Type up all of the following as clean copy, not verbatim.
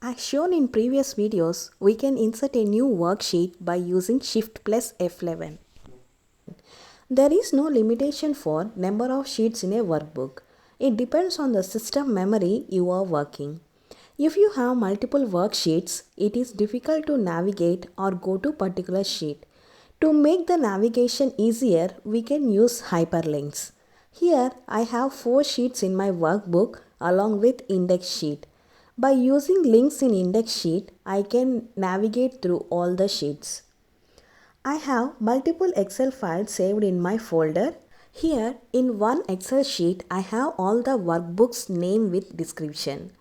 As shown in previous videos, we can insert a new worksheet by using Shift plus F11. There is no limitation for number of sheets in a workbook. It depends on the system memory you are working. If you have multiple worksheets, it is difficult to navigate or go to particular sheet. To make the navigation easier, we can use hyperlinks. Here I have 4 sheets in my workbook along with index sheet. By using links in index sheet, I can navigate through all the sheets. I have multiple Excel files saved in my folder. Here in one Excel sheet, I have all the workbooks name with description.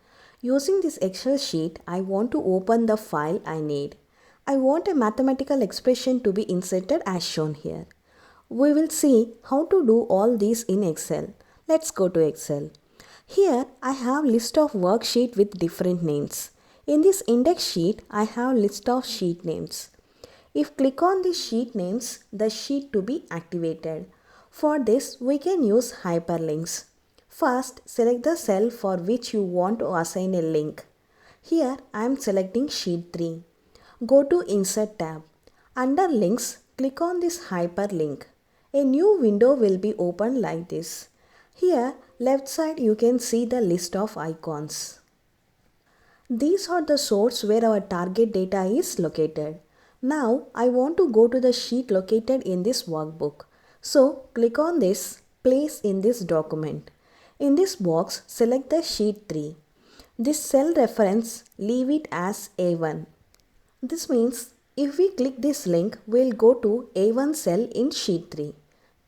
Using this Excel sheet, I want to open the file I need. I want a mathematical expression to be inserted as shown here. We will see how to do all these in Excel. Let's go to Excel. Here I have list of worksheet with different names. In this index sheet, I have list of sheet names. If click on the sheet names, the sheet to be activated. For this, we can use hyperlinks. First, select the cell for which you want to assign a link. Here, I am selecting sheet 3. Go to Insert tab. Under Links, click on this hyperlink. A new window will be opened like this. Here, left side you can see the list of icons. These are the source where our target data is located. Now I want to go to the sheet located in this workbook. So click on this Place in this document. In this box, select the sheet 3. This cell reference, leave it as A1. This means if we click this link, we'll go to A1 cell in sheet 3.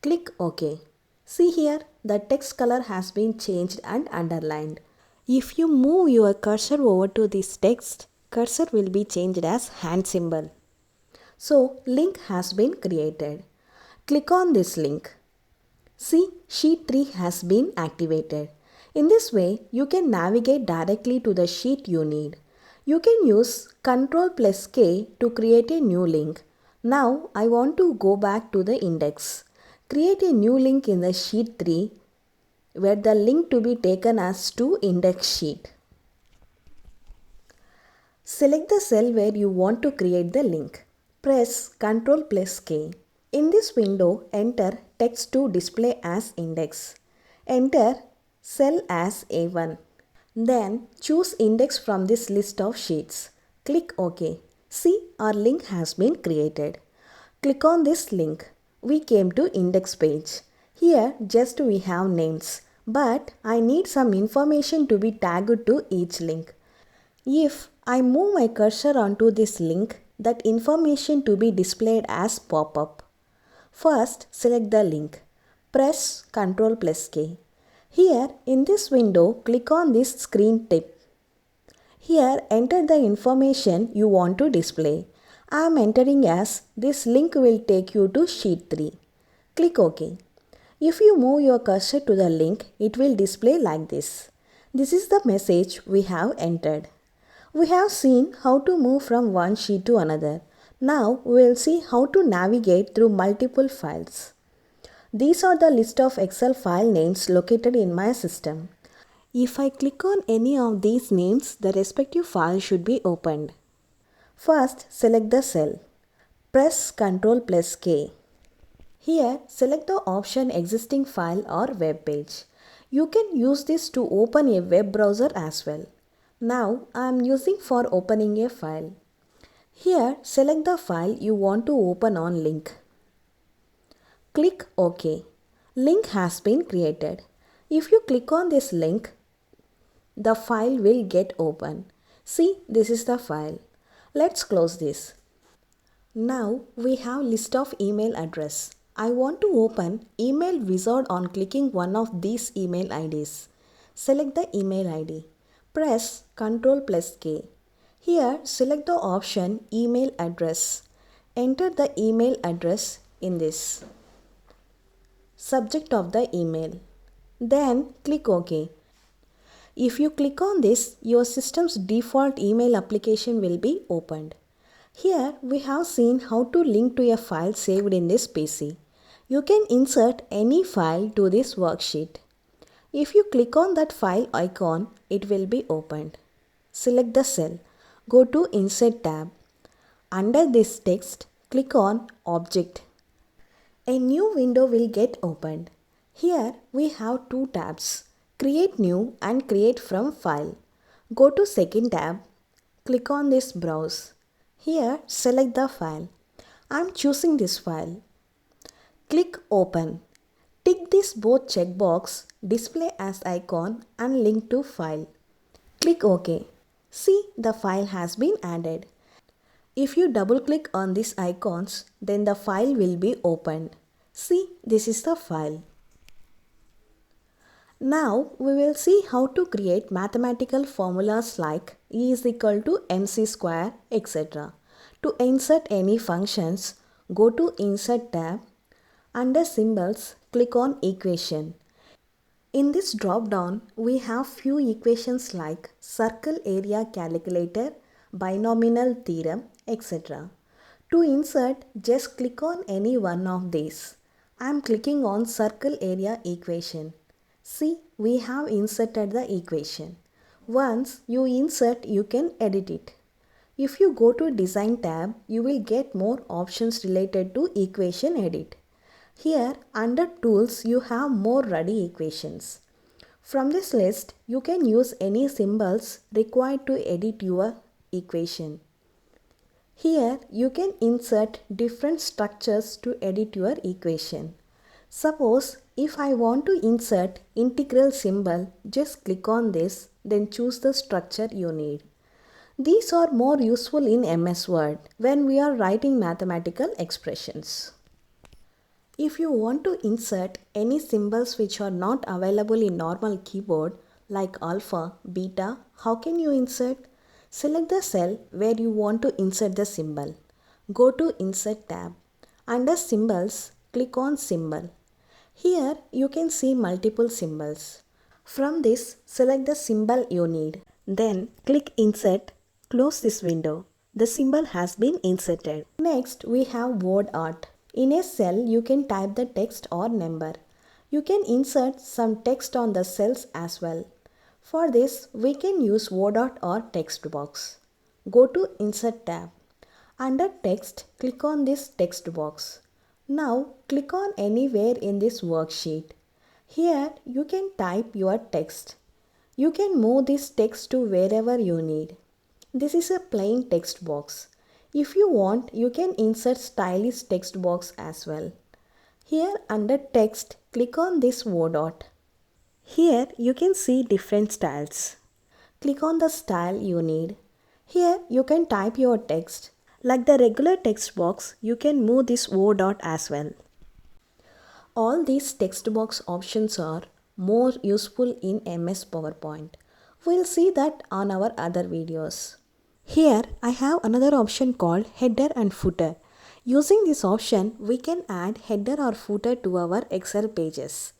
Click OK. See here, the text color has been changed and underlined. If you move your cursor over to this text, cursor will be changed as hand symbol. So, link has been created. Click on this link. See, sheet 3 has been activated. In this way, you can navigate directly to the sheet you need. You can use Ctrl plus K to create a new link. Now, I want to go back to the index. Create a new link in the sheet 3 where the link to be taken as to index sheet. Select the cell where you want to create the link. Press Ctrl plus K. In this window, enter text to display as index. Enter cell as A1. Then choose index from this list of sheets. Click OK. See, our link has been created. Click on this link. We came to index page. Here just we have names, but I need some information to be tagged to each link. If I move my cursor onto this link, that information to be displayed as pop-up. First, select the link. Press Ctrl plus K. Here, in this window, click on this screen tip. Here, enter the information you want to display. I am entering as this link will take you to sheet 3. Click OK. If you move your cursor to the link, it will display like this. This is the message we have entered. We have seen how to move from one sheet to another. Now we will see how to navigate through multiple files. These are the list of Excel file names located in my system. If I click on any of these names, the respective file should be opened. First, select the cell. Press Ctrl plus K. Here, select the option Existing File or Web Page. You can use this to open a web browser as well. Now I am using for opening a file. Here select the file you want to open on link. Click OK. Link has been created. If you click on this link, the file will get open. See, this is the file. Let's close this. Now we have list of email address. I want to open email wizard on clicking one of these email IDs. Select the email ID. Press Ctrl plus K. Here select the option email address. Enter the email address in this. Subject of the email. Then click OK. If you click on this, your system's default email application will be opened. Here we have seen how to link to a file saved in this PC. You can insert any file to this worksheet. If you click on that file icon, it will be opened. select the cell. Go to Insert tab. Under this text, click on Object. A new window will get opened. Here we have two tabs, Create New and Create from File. Go to second tab, click on this Browse. Here select the file. I am choosing this file. Click Open. Tick this both checkbox, Display as icon and link to file. Click OK. See, the file has been added. If you double click on these icons, then the file will be opened. See, this is the file. Now we will see how to create mathematical formulas like E is equal to mc square, etc. To insert any functions, go to Insert tab. Under Symbols, click on Equation. In this drop-down, we have few equations like circle area calculator, binomial theorem, etc. To insert, just click on any one of these. I am clicking on circle area equation. See, we have inserted the equation. Once you insert, you can edit it. If you go to Design tab, you will get more options related to equation edit. Here under Tools, you have more ready equations. From this list, you can use any symbols required to edit your equation. Here you can insert different structures to edit your equation. Suppose if I want to insert integral symbol, just click on this, then choose the structure you need. These are more useful in MS Word when we are writing mathematical expressions. If you want to insert any symbols which are not available in normal keyboard like alpha, beta, how can you insert? Select the cell where you want to insert the symbol. Go to Insert tab. Under Symbols, click on Symbol. Here you can see multiple symbols. From this, select the symbol you need. Then click Insert, close this window. The symbol has been inserted. Next, we have Word Art. In a cell, you can type the text or number. You can insert some text on the cells as well. For this, we can use word art or text box. Go to Insert tab. Under Text, click on this text box. Now, click on anywhere in this worksheet. Here, you can type your text. You can move this text to wherever you need. This is a plain text box. If you want, you can insert stylish text box as well. Here under Text, click on this word art. Here you can see different styles. Click on the style you need. Here you can type your text. Like the regular text box, you can move this word art as well. All these text box options are more useful in MS PowerPoint. We'll see that on our other videos. Here I have another option called Header and Footer. Using this option, we can add header or footer to our Excel pages.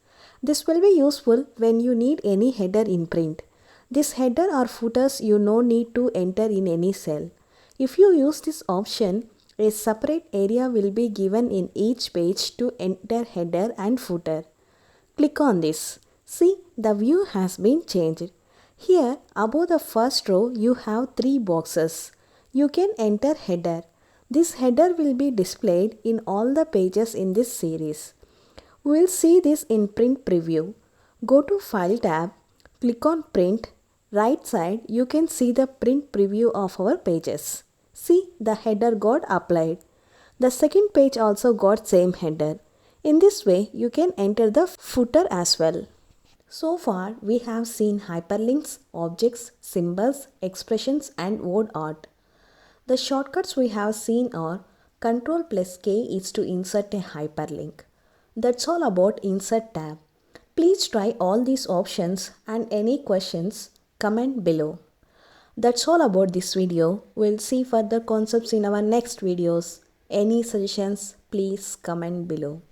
This will be useful when you need any header in print. This header or footers you no need to enter in any cell. If you use this option, a separate area will be given in each page to enter header and footer. Click on this. See, the view has been changed. Here, above the first row, you have 3 boxes. You can enter header. This header will be displayed in all the pages in this series. We will see this in Print Preview. Go to File tab, click on Print. Right side, you can see the print preview of our pages. See, the header got applied. The second page also got same header. In this way, you can enter the footer as well. So far, we have seen hyperlinks, objects, symbols, expressions and word art. The shortcuts we have seen are Ctrl+K is to insert a hyperlink. That's all about Insert tab. Please try all these options and any questions, comment below. That's all about this video. We'll see further concepts in our next videos. Any suggestions, please comment below.